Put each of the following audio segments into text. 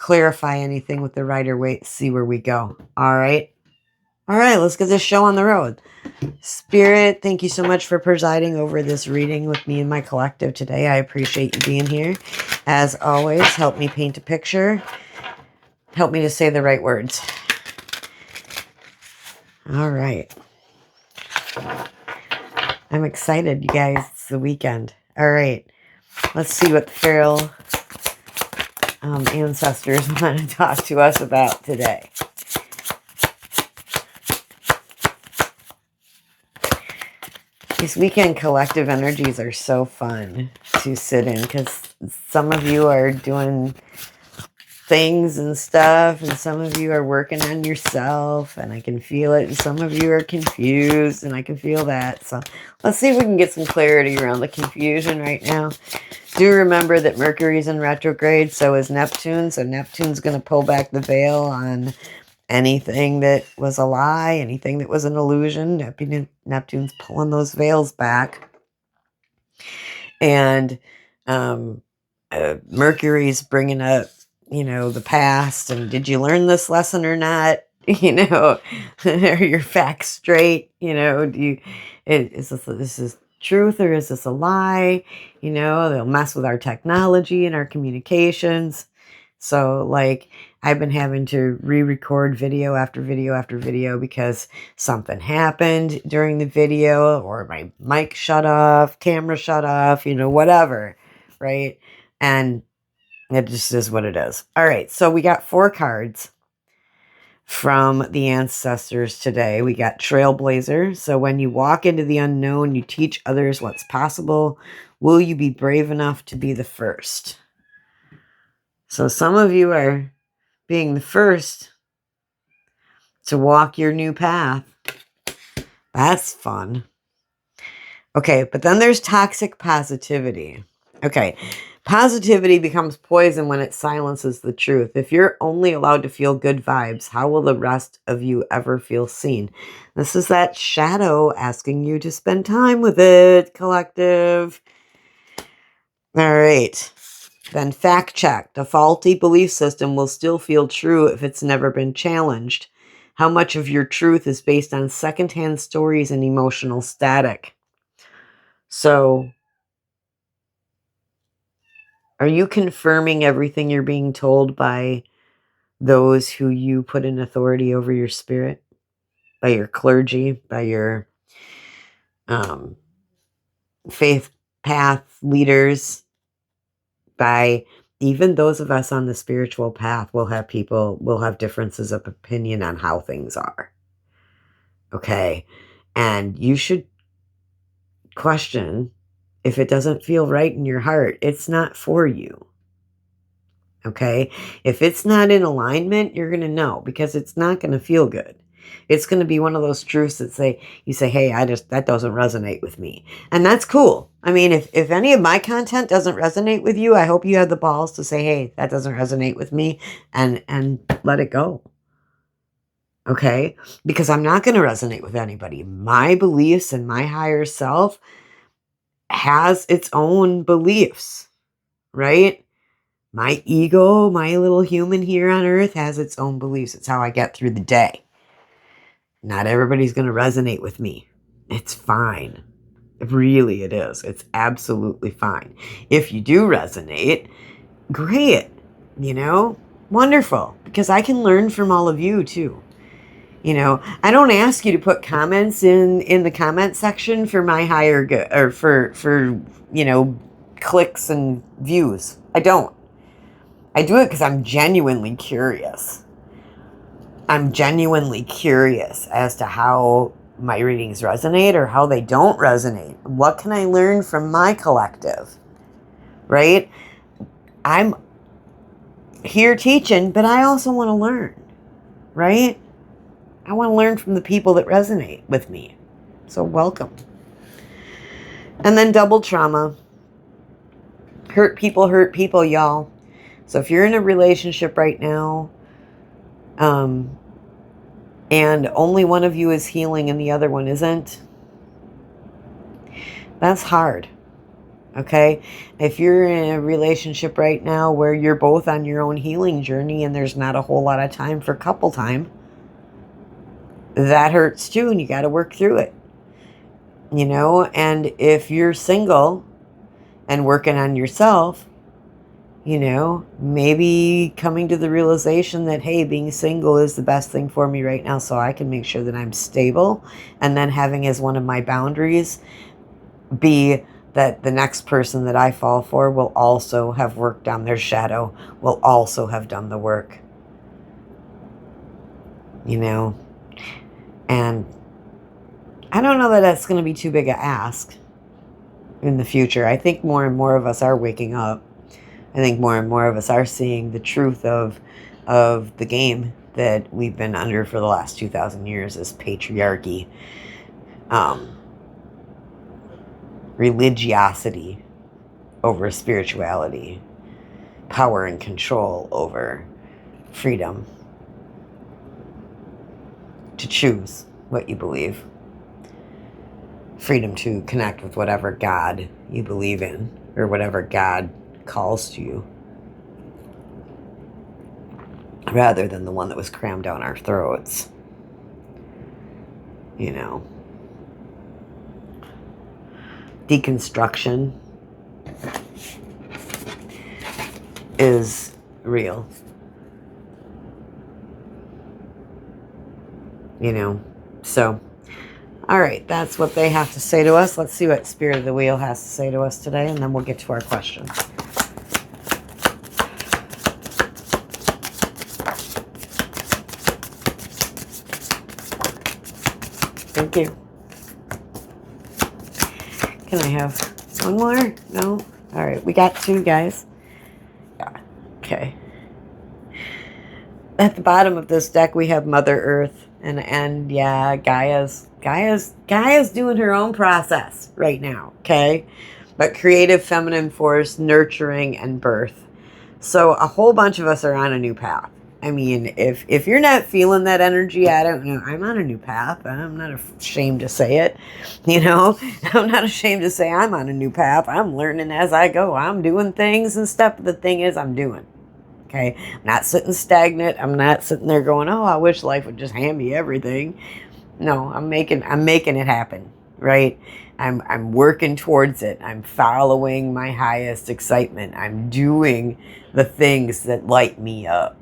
clarify anything with the Rider Waite, see where we go. All right. All right, let's get this show on the road. Spirit, thank you so much for presiding over this reading with me and my collective today. I appreciate you being here. As always, help me paint a picture. Help me to say the right words. All right. I'm excited, you guys. It's the weekend. All right. Let's see what the feral ancestors want to talk to us about today. These weekend collective energies are so fun to sit in because some of you are doing things and stuff, and some of you are working on yourself, and I can feel it, and some of you are confused, and I can feel that. So let's see if we can get some clarity around the confusion right now. Do remember that Mercury's in retrograde, so is Neptune. So Neptune's going to pull back the veil on anything that was a lie, anything that was an illusion. Neptune's pulling those veils back. And Mercury's bringing up, the past. And did you learn this lesson or not? Are your facts straight? Is this truth or is this a lie? They'll mess with our technology and our communications. So, I've been having to re-record video after video after video because something happened during the video, or my mic shut off, camera shut off, whatever, right? And it just is what it is. All right, so we got 4 cards from the ancestors today. We got Trailblazer. So when you walk into the unknown, you teach others what's possible. Will you be brave enough to be the first? So some of you are being the first to walk your new path. That's fun. Okay, but then there's toxic positivity. Okay, positivity becomes poison when it silences the truth. If you're only allowed to feel good vibes, how will the rest of you ever feel seen? This is that shadow asking you to spend time with it, collective. All right. Then fact check. The faulty belief system will still feel true if it's never been challenged. How much of your truth is based on secondhand stories and emotional static? So, are you confirming everything you're being told by those who you put in authority over your spirit? By your clergy? By your faith path leaders? By even those of us on the spiritual path will have differences of opinion on how things are. Okay. And you should question if it doesn't feel right in your heart, it's not for you. Okay. If it's not in alignment, you're going to know because it's not going to feel good. It's going to be one of those truths that you say, hey, that doesn't resonate with me. And that's cool. I mean, if any of my content doesn't resonate with you, I hope you have the balls to say, hey, that doesn't resonate with me and let it go. Okay? Because I'm not going to resonate with anybody. My beliefs and my higher self has its own beliefs, right? My ego, my little human here on earth has its own beliefs. It's how I get through the day. Not everybody's going to resonate with me. It's fine. Really, it is. It's absolutely fine. If you do resonate, great. Wonderful. Because I can learn from all of you too. I don't ask you to put comments in the comment section for my higher good or for clicks and views. I don't. I do it because I'm genuinely curious. I'm genuinely curious as to how my readings resonate or how they don't resonate. What can I learn from my collective? Right? I'm here teaching, but I also want to learn. Right? I want to learn from the people that resonate with me. So welcome. And then double trauma. Hurt people, y'all. So if you're in a relationship right now, and only one of you is healing and the other one isn't, that's hard. Okay? If you're in a relationship right now where you're both on your own healing journey and there's not a whole lot of time for couple time, that hurts too, and you got to work through it. You know, and if you're single and working on yourself, you know, maybe coming to the realization that, hey, being single is the best thing for me right now so I can make sure that I'm stable. And then having as one of my boundaries be that the next person that I fall for will also have worked on their shadow, will also have done the work. You know, and I don't know that that's going to be too big a ask in the future. I think more and more of us are waking up. I think more and more of us are seeing the truth of the game that we've been under for the last 2,000 years as patriarchy, religiosity over spirituality, power and control over freedom to choose what you believe, freedom to connect with whatever God you believe in or whatever God calls to you, rather than the one that was crammed down our throats. You know, deconstruction is real. You know, so all right, that's what they have to say to us. Let's see what Spirit of the Wheel has to say to us today, and then we'll get to our questions. Thank you. Can I have one more? No? All right, we got two, guys. Yeah. Okay. At the bottom of this deck, we have Mother Earth, and yeah, Gaia's doing her own process right now, okay? But creative feminine force, nurturing, and birth. So a whole bunch of us are on a new path. I mean, if you're not feeling that energy, I don't know. I'm on a new path. I'm not ashamed to say it. You know, I'm not ashamed to say I'm on a new path. I'm learning as I go. I'm doing things and stuff. But the thing is, I'm doing. Okay, I'm not sitting stagnant. I'm not sitting there going, "Oh, I wish life would just hand me everything." No, I'm making it happen. Right? I'm working towards it. I'm following my highest excitement. I'm doing the things that light me up.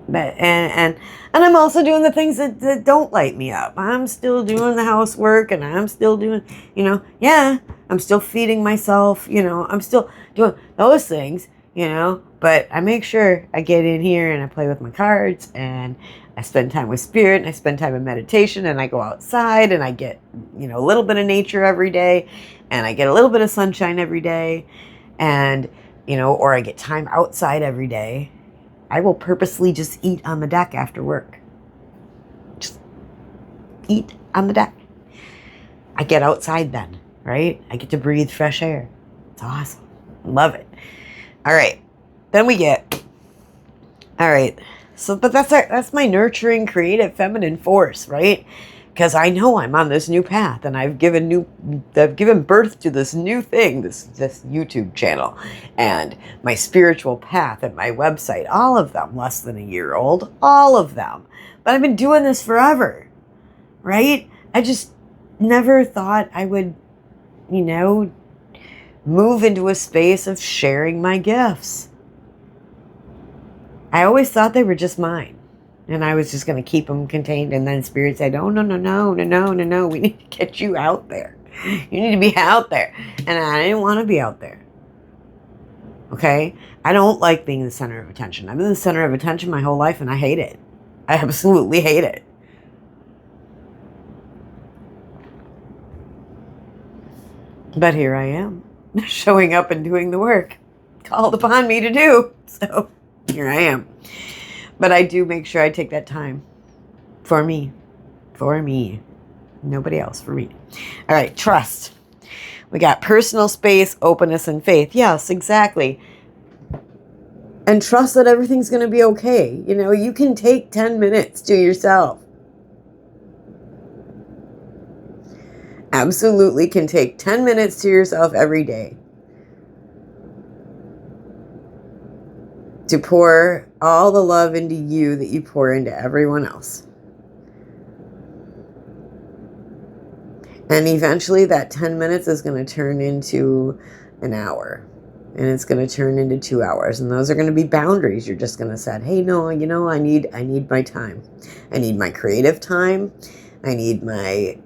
But and I'm also doing the things that don't light me up. I'm still doing the housework, and I'm still doing, yeah, I'm still feeding myself, I'm still doing those things, but I make sure I get in here and I play with my cards, and I spend time with spirit, and I spend time in meditation, and I go outside, and I get, a little bit of nature every day, and I get a little bit of sunshine every day, and, or I get time outside every day. I will purposely just eat on the deck after work. Just eat on the deck. I get outside then, right? I get to breathe fresh air. It's awesome. Love it. All right. Then we get, all right. So, but that's my nurturing, creative, feminine force, right? Because I know I'm on this new path, and I've given birth to this new thing, this YouTube channel, and my spiritual path, and my website, all of them less than a year old, all of them. But I've been doing this forever, right? I just never thought I would, move into a space of sharing my gifts. I always thought they were just mine. And I was just going to keep them contained. And then Spirit said, oh, no. We need to get you out there. You need to be out there. And I didn't want to be out there. Okay? I don't like being the center of attention. I've been the center of attention my whole life, and I hate it. I absolutely hate it. But here I am, showing up and doing the work called upon me to do. So here I am. But I do make sure I take that time for me. Nobody else, for me. All right, trust. We got personal space, openness, and faith. Yes, exactly. And trust that everything's going to be okay. You can take 10 minutes to yourself. absolutely can take 10 minutes to yourself every day to pour all the love into you that you pour into everyone else. And eventually that 10 minutes is going to turn into an hour. And it's going to turn into 2 hours. And those are going to be boundaries. You're just going to say, hey, no, I need my time. I need my creative time. I need my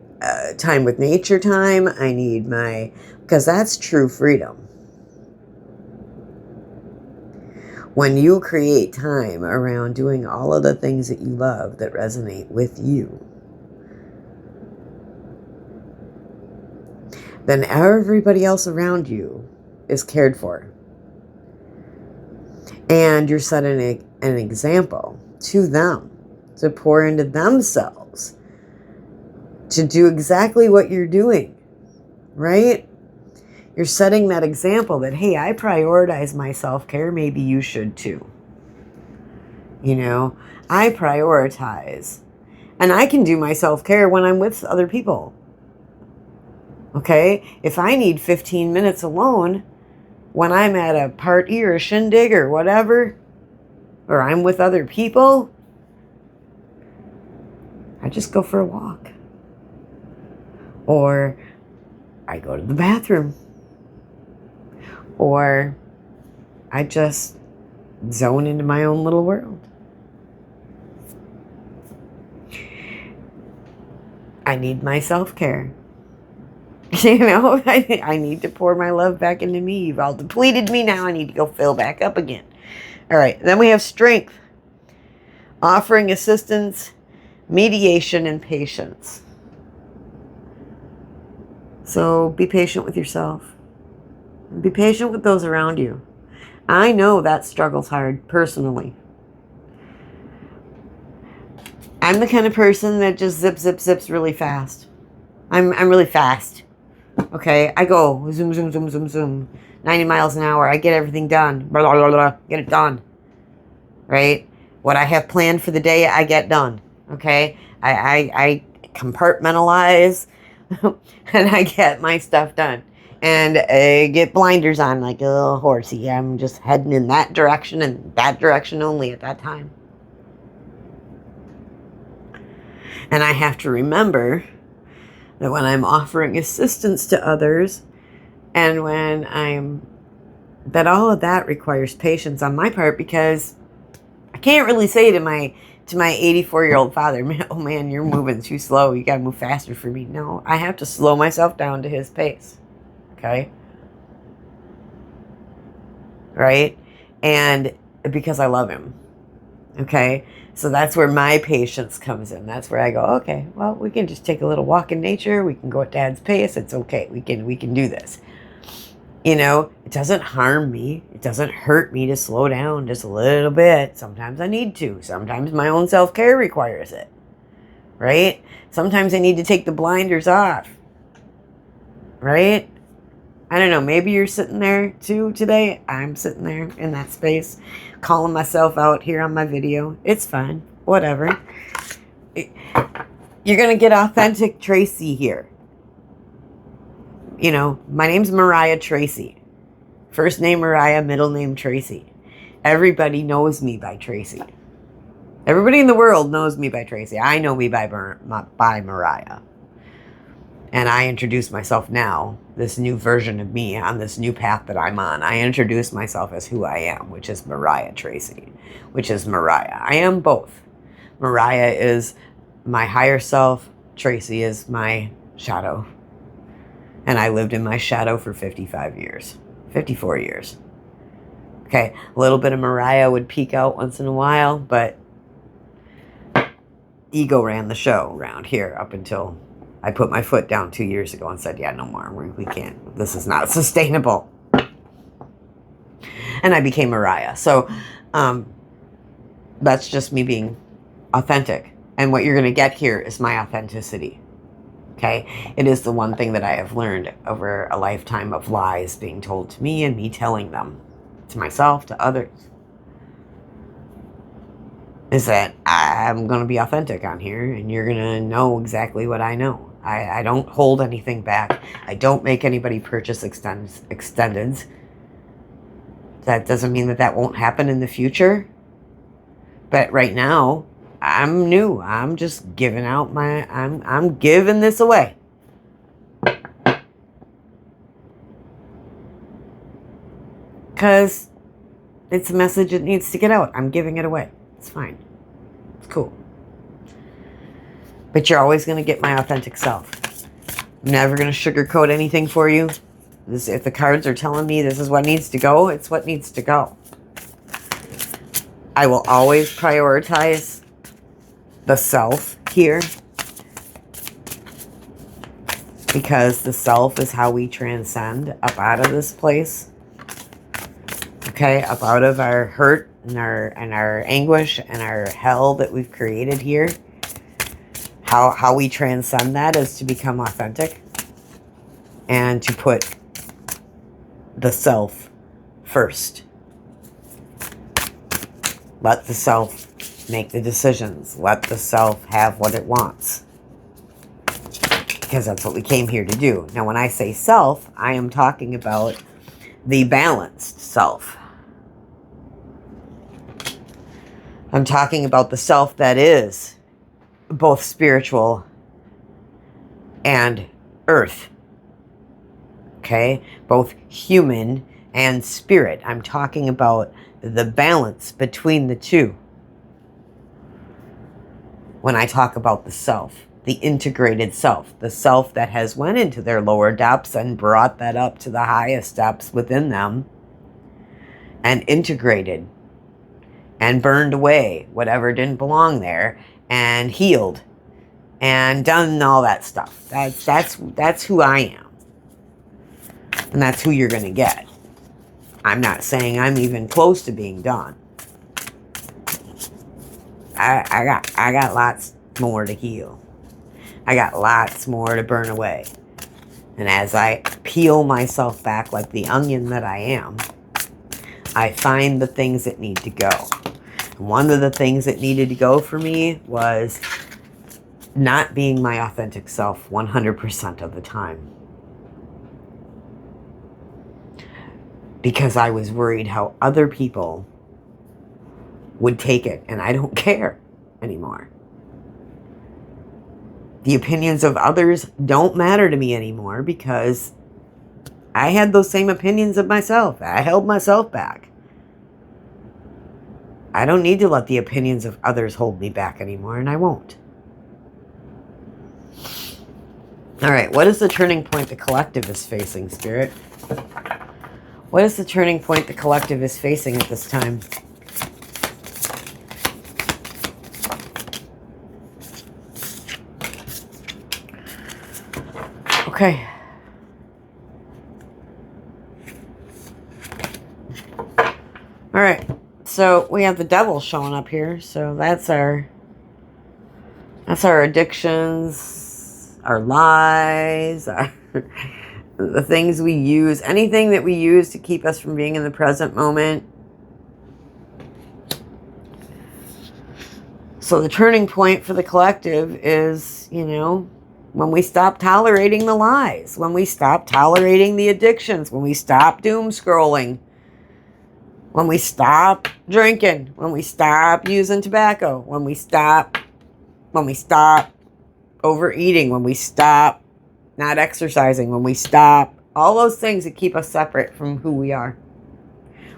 time with nature time. I need because that's true freedom. When you create time around doing all of the things that you love that resonate with you, then everybody else around you is cared for. And you're setting an example to them to pour into themselves, to do exactly what you're doing, right? You're setting that example that, hey, I prioritize my self-care. Maybe you should too. I prioritize. And I can do my self-care when I'm with other people. Okay? If I need 15 minutes alone when I'm at a party or a shindig or whatever, or I'm with other people, I just go for a walk. Or I go to the bathroom. Or I just zone into my own little world. I need my self-care. I need to pour my love back into me. You've all depleted me now. I need to go fill back up again. All right. Then we have strength. Offering assistance, mediation, and patience. So be patient with yourself. Be patient with those around you. I know that struggle's hard personally. I'm the kind of person that just zips really fast. I'm really fast. Okay, I go zoom, zoom, zoom, zoom, zoom. 90 miles an hour. I get everything done. Blah, blah, blah, blah. Get it done. Right? What I have planned for the day, I get done. Okay? I compartmentalize and I get my stuff done. And I get blinders on like a little horsey. I'm just heading in that direction and that direction only at that time. And I have to remember that when I'm offering assistance to others and that all of that requires patience on my part, because I can't really say to my 84-year-old father, oh man, you're moving too slow. You got to move faster for me. No, I have to slow myself down to his pace. Okay? Right? And because I love him. Okay? So that's where my patience comes in. That's where I go, okay, well, we can just take a little walk in nature. We can go at Dad's pace. It's okay. We can do this. It doesn't harm me. It doesn't hurt me to slow down just a little bit. Sometimes I need to. Sometimes my own self-care requires it. Right? Sometimes I need to take the blinders off. Right? I don't know. Maybe you're sitting there too today. I'm sitting there in that space, calling myself out here on my video. It's fine. Whatever. You're going to get authentic Tracy here. My name's Moriah Tracy. First name Moriah, middle name Tracy. Everybody knows me by Tracy. Everybody in the world knows me by Tracy. I know me by Moriah. And I introduce myself now, this new version of me on this new path that I'm on. I introduce myself as who I am, which is Moriah Tracy, which is Moriah. I am both. Moriah is my higher self. Tracy is my shadow. And I lived in my shadow for 54 years. Okay, a little bit of Moriah would peek out once in a while, but ego ran the show around here up until I put my foot down 2 years ago and said, yeah, no more. We can't. This is not sustainable. And I became Moriah. So that's just me being authentic. And what you're going to get here is my authenticity. Okay? It is the one thing that I have learned over a lifetime of lies being told to me and me telling them to myself, to others. Is that I'm going to be authentic on here and you're going to know exactly what I know. I don't hold anything back. I don't make anybody purchase extendeds. That doesn't mean that that won't happen in the future. But right now, I'm new. I'm just giving out I'm giving this away. Because it's a message that needs to get out. I'm giving it away. It's fine. It's cool. But you're always going to get my authentic self. I'm never going to sugarcoat anything for you. If the cards are telling me this is what needs to go, it's what needs to go. I will always prioritize the self here. Because the self is how we transcend up out of this place. Okay, up out of our hurt and our anguish and our hell that we've created here. How we transcend that is to become authentic and to put the self first. Let the self make the decisions. Let the self have what it wants. Because that's what we came here to do. Now, when I say self, I am talking about the balanced self. I'm talking about the self that is both spiritual and earth. Okay? Both human and spirit. I'm talking about the balance between the two. When I talk about the self, the integrated self, the self that has went into their lower depths and brought that up to the highest depths within them and integrated and burned away whatever didn't belong there and healed and done all that stuff. That's who I am. And that's who you're going to get. I'm not saying I'm even close to being done. I got lots more to heal. I got lots more to burn away. And as I peel myself back like the onion that I am, I find the things that need to go. One of the things that needed to go for me was not being my authentic self 100% of the time. Because I was worried how other people would take it, and I don't care anymore. The opinions of others don't matter to me anymore because I had those same opinions of myself. I held myself back. I don't need to let the opinions of others hold me back anymore, and I won't. All right, what is the turning point the collective is facing, Spirit? What is the turning point the collective is facing at this time? Okay. All right. So we have the devil showing up here. So that's our addictions, our lies, the things we use, anything that we use to keep us from being in the present moment. So the turning point for the collective is, when we stop tolerating the lies, when we stop tolerating the addictions, when we stop doom scrolling, when we stop drinking, when we stop using tobacco, when we stop overeating, when we stop not exercising, when we stop all those things that keep us separate from who we are,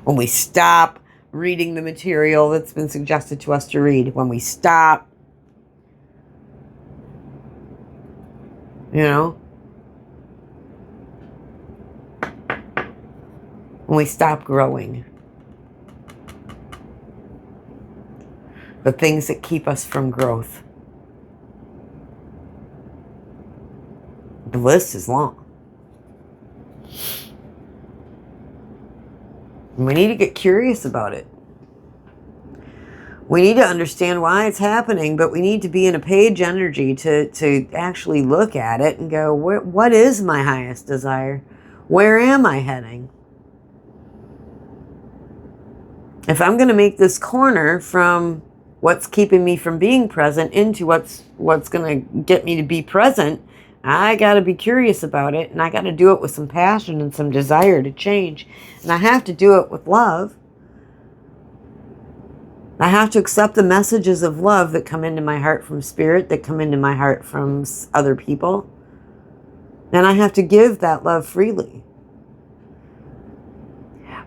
when we stop reading the material that's been suggested to us to read, when we stop, when we stop growing. The things that keep us from growth. The list is long. And we need to get curious about it. We need to understand why it's happening, but we need to be in a page energy to actually look at it and go, what is my highest desire? Where am I heading? If I'm going to make this corner from what's keeping me from being present into what's going to get me to be present, I got to be curious about it, and I got to do it with some passion and some desire to change. And I have to do it with love. I have to accept the messages of love that come into my heart from spirit, that come into my heart from other people. And I have to give that love freely.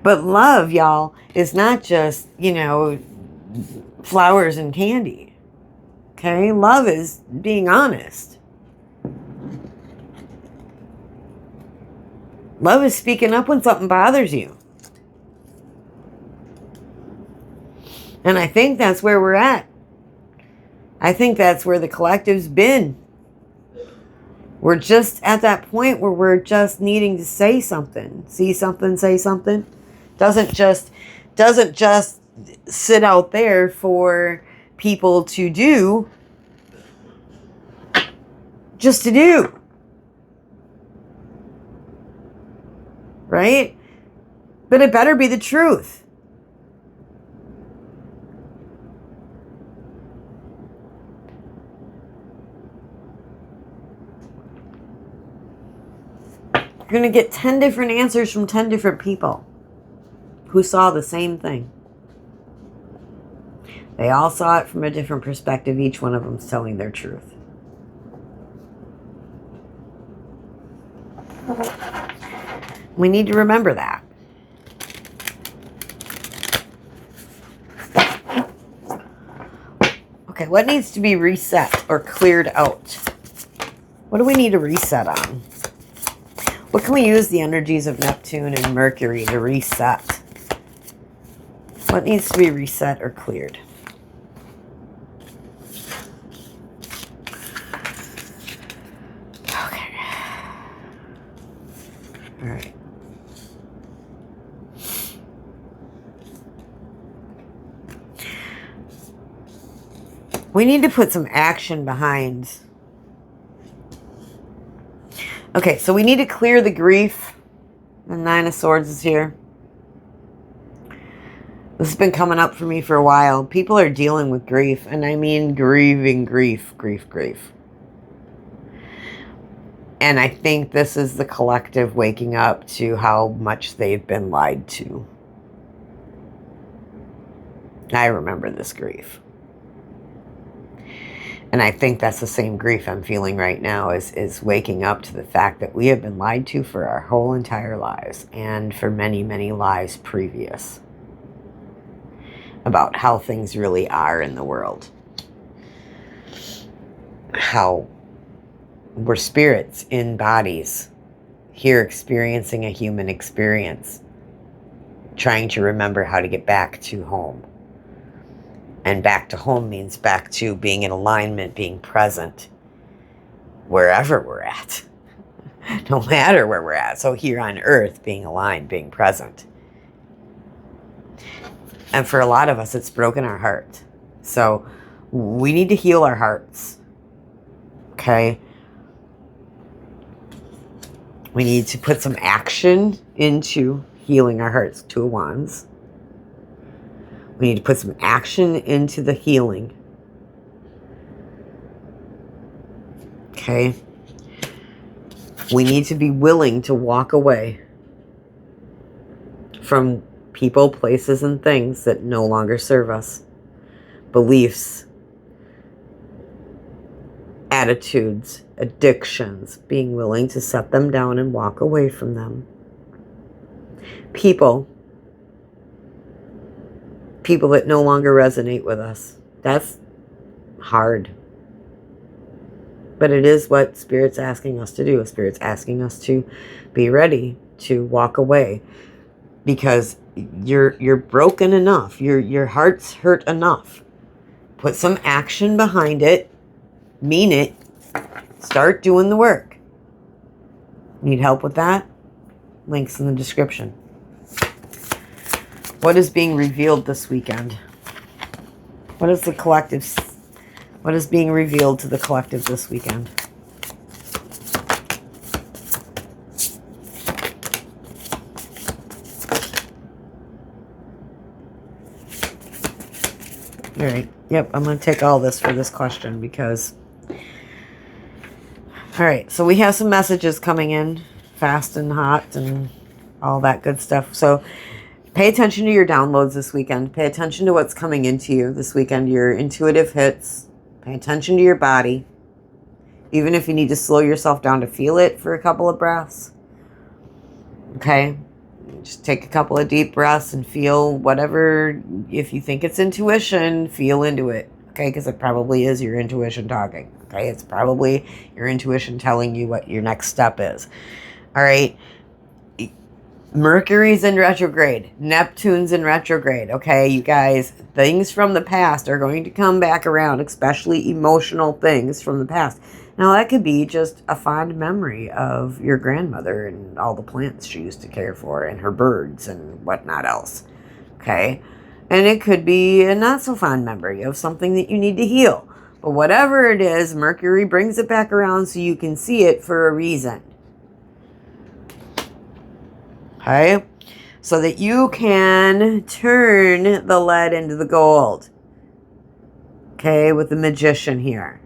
But love, y'all, is not just, flowers and candy. Okay? Love is being honest. Love is speaking up when something bothers you. And I think that's where we're at. I think that's where the collective's been. We're just at that point where we're just needing to say something. See something, say something. Doesn't just sit out there for people to do. Just to do. Right? But it better be the truth. You're going to get 10 different answers from 10 different people who saw the same thing. They all saw it from a different perspective. Each one of them's telling their truth. We need to remember that. Okay, what needs to be reset or cleared out? What do we need to reset on? What can we use the energies of Neptune and Mercury to reset? What needs to be reset or cleared? Okay. All right. We need to put some action behind. Okay, so we need to clear the grief. The Nine of Swords is here. This has been coming up for me for a while. People are dealing with grief, and I mean grieving grief. And I think this is the collective waking up to how much they've been lied to. I remember this grief. And I think that's the same grief I'm feeling right now is waking up to the fact that we have been lied to for our whole entire lives and for many, many lives previous about how things really are in the world. How we're spirits in bodies here experiencing a human experience, trying to remember how to get back to home. And back to home means back to being in alignment, being present, wherever we're at, no matter where we're at. So here on earth, being aligned, being present. And for a lot of us, it's broken our heart. So we need to heal our hearts. Okay? We need to put some action into healing our hearts. Two of Wands. We need to put some action into the healing. Okay? We need to be willing to walk away from people, places, and things that no longer serve us. Beliefs, attitudes, addictions. Being willing to set them down and walk away from them. People that no longer resonate with us. That's hard. But it is what Spirit's asking us to do. Spirit's asking us to be ready to walk away. Because you're broken enough. Your heart's hurt enough. Put some action behind it. Mean it. Start doing the work. Need help with that? Links in the description. What is being revealed this weekend? What is being revealed to the collective this weekend? All right. Yep, I'm going to take all this for this question because All right, so we have some messages coming in fast and hot and all that good stuff. So pay attention to your downloads this weekend. Pay attention to what's coming into you this weekend, your intuitive hits. Pay attention to your body. Even if you need to slow yourself down to feel it for a couple of breaths. Okay? Just take a couple of deep breaths and feel whatever, if you think it's intuition, feel into it. Okay? Because it probably is your intuition talking. Okay? It's probably your intuition telling you what your next step is. All right? Mercury's in retrograde. Neptune's in retrograde. Okay, you guys, things from the past are going to come back around, especially emotional things from the past. Now, that could be just a fond memory of your grandmother and all the plants she used to care for and her birds and whatnot else. Okay, and it could be a not so fond memory of something that you need to heal. But whatever it is, Mercury brings it back around so you can see it for a reason. Okay, so that you can turn the lead into the gold. Okay, with the magician here.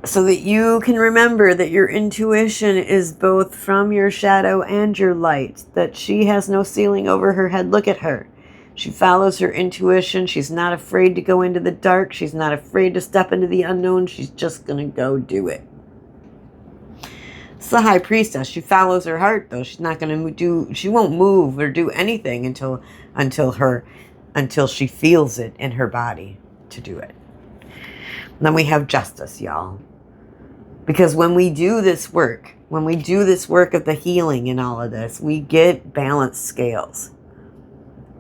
So that you can remember that your intuition is both from your shadow and your light. That she has no ceiling over her head. Look at her. She follows her intuition. She's not afraid to go into the dark. She's not afraid to step into the unknown. She's just going to go do it. It's the high priestess. She follows her heart, though. She's not going to do. She won't move or do anything until she feels it in her body to do it. And then we have justice, y'all. Because when we do this work of the healing and all of this, we get balanced scales.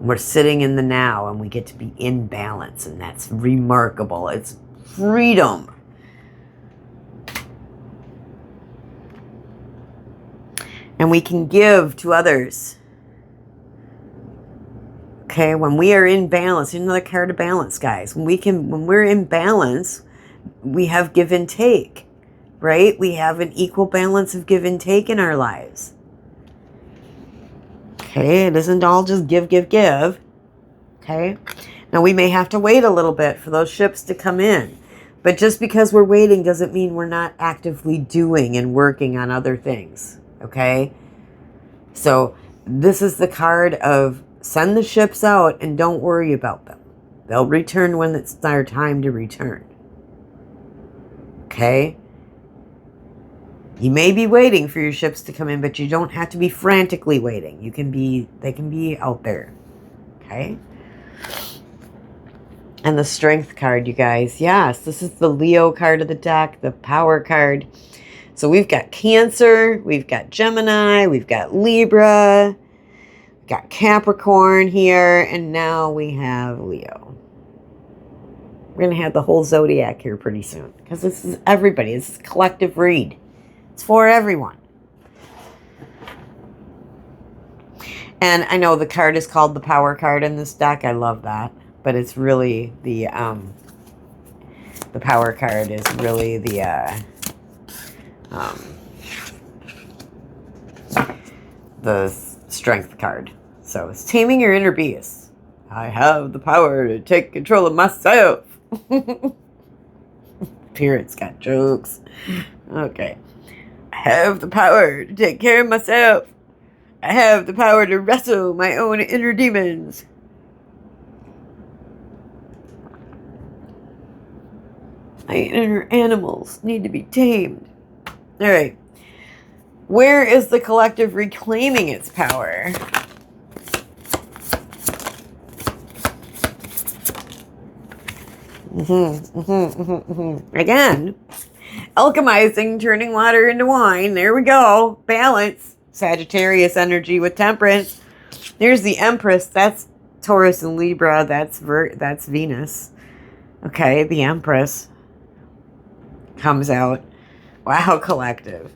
We're sitting in the now, and we get to be in balance, and that's remarkable. It's freedom. And we can give to others. Okay, when we are in balance, another card of balance, guys. When we're in balance, we have give and take, right? We have an equal balance of give and take in our lives. Okay, it isn't all just give. Okay, now we may have to wait a little bit for those ships to come in. But just because we're waiting doesn't mean we're not actively doing and working on other things. Okay, so this is the card of send the ships out and don't worry about them. They'll return when it's their time to return. Okay, you may be waiting for your ships to come in, but you don't have to be frantically waiting. They can be out there. Okay, and the strength card, you guys. Yes, this is the Leo card of the deck, the power card. So we've got Cancer, we've got Gemini, we've got Libra, we've got Capricorn here, and now we have Leo. We're going to have the whole zodiac here pretty soon, because this is everybody. This is a collective read. It's for everyone. And I know the card is called the power card in this deck. I love that. But it's really the power card is really the strength card. So it's taming your inner beast. I have the power to take control of myself. Spirit's got jokes. Okay. I have the power to take care of myself. I have the power to wrestle my own inner demons. My inner animals need to be tamed. All right. Where is the collective reclaiming its power? Again, alchemizing, turning water into wine. There we go. Balance. Sagittarius energy with temperance. There's the Empress. That's Taurus and Libra. That's Venus. Okay, the Empress comes out. Wow, collective.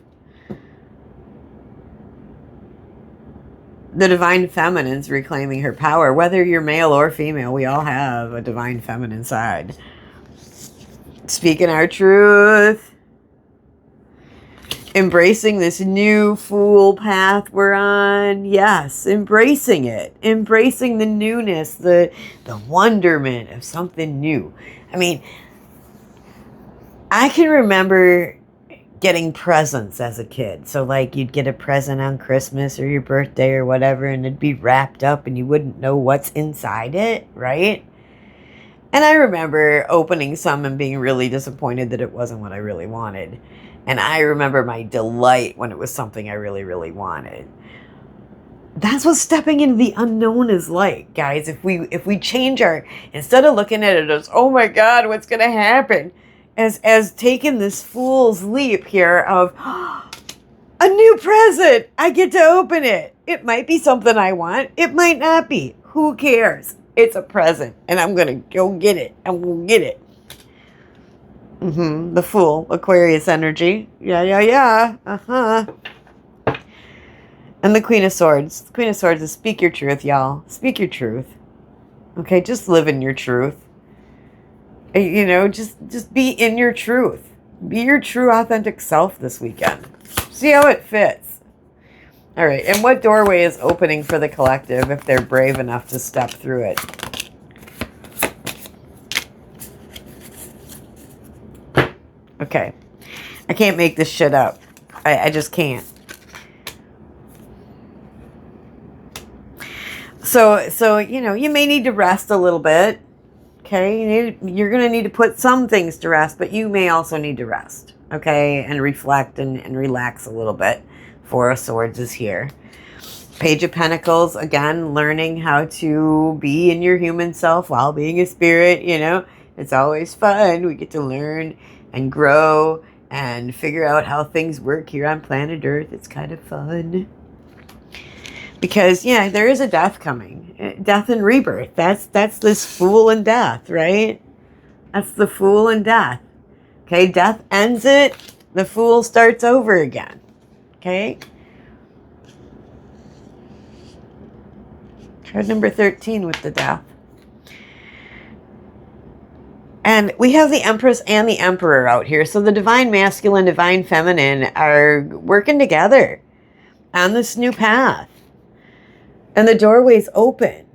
The divine feminine's reclaiming her power. Whether you're male or female, we all have a divine feminine side. Speaking our truth. Embracing this new fool path we're on. Yes, embracing it. Embracing the newness, the wonderment of something new. I mean, I can remember getting presents as a kid. So like you'd get a present on Christmas or your birthday or whatever, and it'd be wrapped up and you wouldn't know what's inside it, right? And I remember opening some and being really disappointed that it wasn't what I really wanted. And I remember my delight when it was something I really, really wanted. That's what stepping into the unknown is like, guys. If we change our, instead of looking at it as, oh my God, what's gonna happen? As taking this fool's leap here of a new present. I get to open it. It might be something I want. It might not be. Who cares? It's a present, and I'm gonna go get it. I'm gonna get it. The Fool, Aquarius energy. Yeah. And the Queen of Swords. The Queen of Swords is speak your truth, y'all. Speak your truth. Okay, just live in your truth. You know, just be in your truth. Be your true, authentic self this weekend. See how it fits. All right, and what doorway is opening for the collective if they're brave enough to step through it? Okay, I can't make this shit up. I just can't. So you know, you may need to rest a little bit. Okay, you're going to need to put some things to rest, but you may also need to rest, okay, and reflect and relax a little bit. Four of Swords is here. Page of Pentacles, again, learning how to be in your human self while being a spirit, you know. It's always fun. We get to learn and grow and figure out how things work here on planet Earth. It's kind of fun. Because, yeah, there is a death coming. Death and rebirth. That's this Fool and death, right? That's the Fool and death. Okay, death ends it. The Fool starts over again. Okay? Card number 13 with the death. And we have the Empress and the Emperor out here. So the Divine Masculine, Divine Feminine are working together on this new path. And the doorway's open.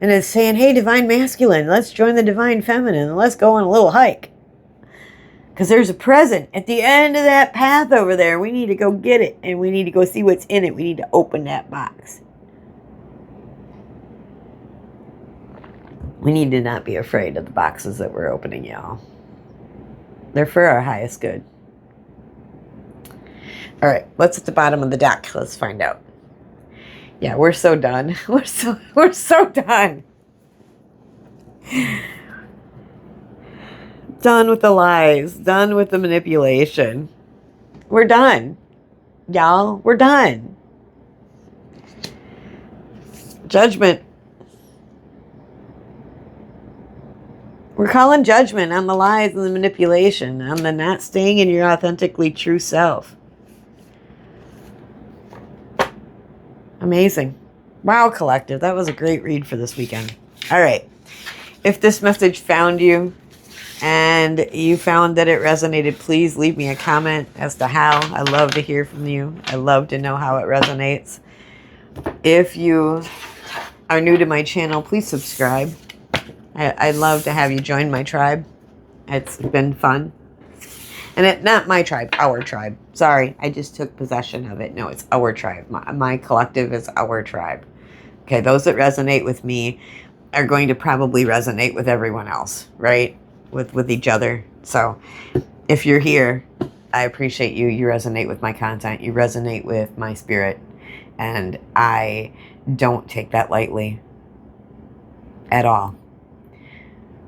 And it's saying, hey, Divine Masculine, let's join the Divine Feminine. And let's go on a little hike. Because there's a present at the end of that path over there. We need to go get it. And we need to go see what's in it. We need to open that box. We need to not be afraid of the boxes that we're opening, y'all. They're for our highest good. All right, what's at the bottom of the deck? Let's find out. Yeah, we're so done. We're so done. Done with the lies. Done with the manipulation. We're done. Y'all, we're done. Judgment. We're calling judgment on the lies and the manipulation, on the not staying in your authentically true self. Amazing. Wow, collective. That was a great read for this weekend. All right. If this message found you and you found that it resonated, please leave me a comment as to how. I love to hear from you. I love to know how it resonates. If you are new to my channel, please subscribe. I'd love to have you join my tribe. It's been fun. And not my tribe, our tribe. Sorry, I just took possession of it. No, it's our tribe. My collective is our tribe. Okay, those that resonate with me are going to probably resonate with everyone else, right? With each other. So if you're here, I appreciate you. You resonate with my content. You resonate with my spirit. And I don't take that lightly at all.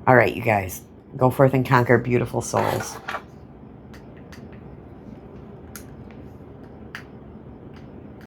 All right, you guys. Go forth and conquer, beautiful souls.